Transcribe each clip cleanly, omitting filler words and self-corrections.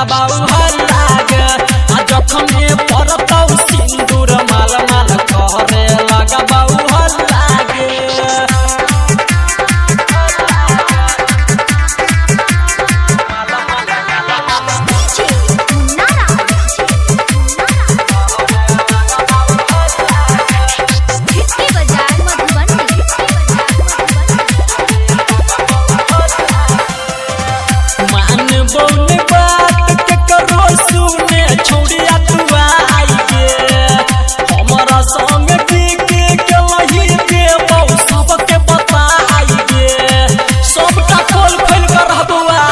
लगाबाऊ हर लागे आ जखने परतौ सिंदूर माल माल करे लगाबाऊ हर लागे बोने बात के करो सुने छोड़िया तू आई गे हमारा संग के लही देबौ सबके बताई गे सबका खोल खोल कर रहबुआ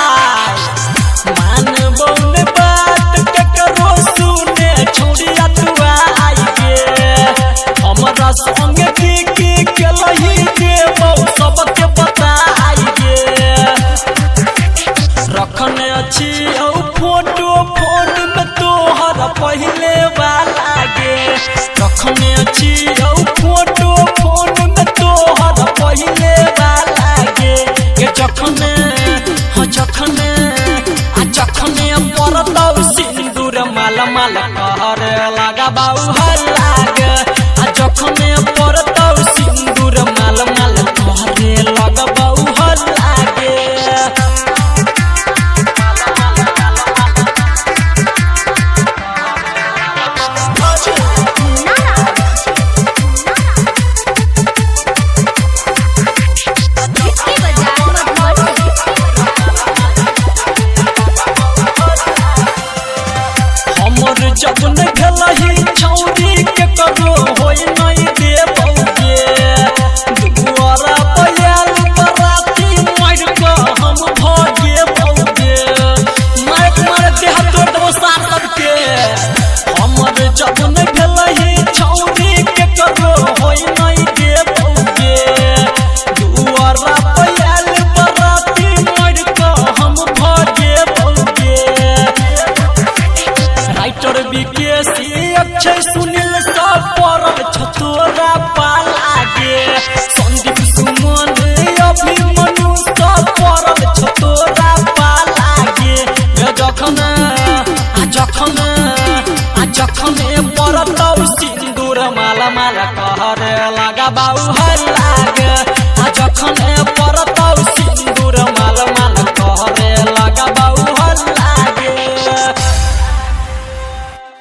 मान बोने बात के करो सुने छोड़िया तू आई गे हमारा संग के लही देबौ सबके बताई गे रखने अच्छी फोटो में तोहर पहले वाला गे रखने अच्छी फोटो में तोहर पहले वाला गे जखने परतौ सिंदूर माल माल कहर लगाबाऊ हर लागे आ जखने परतौ सिंदूर माल माल कहरे लगाबाऊ हर लागे जब न भेलही छौरी के करो होई नहीं देबौगे दुआरा पयाल बराती मार के हम भागे बौगे मार देह तोड़ दो सार सबके हमर जब न भेलही छौरी के करो होई नहीं देबौगे दुआरा पयाल बराती मार के हम भागे बौगे राइटर विकेसी अक्षय सुनील सब परब छतोरा पाला गे संदीप सुमन अभिमन्यु सब परब छतोरा पाला गे जखने परतौ सिंदूर माला माला कहर लगाबाऊ हर लागे आ जखने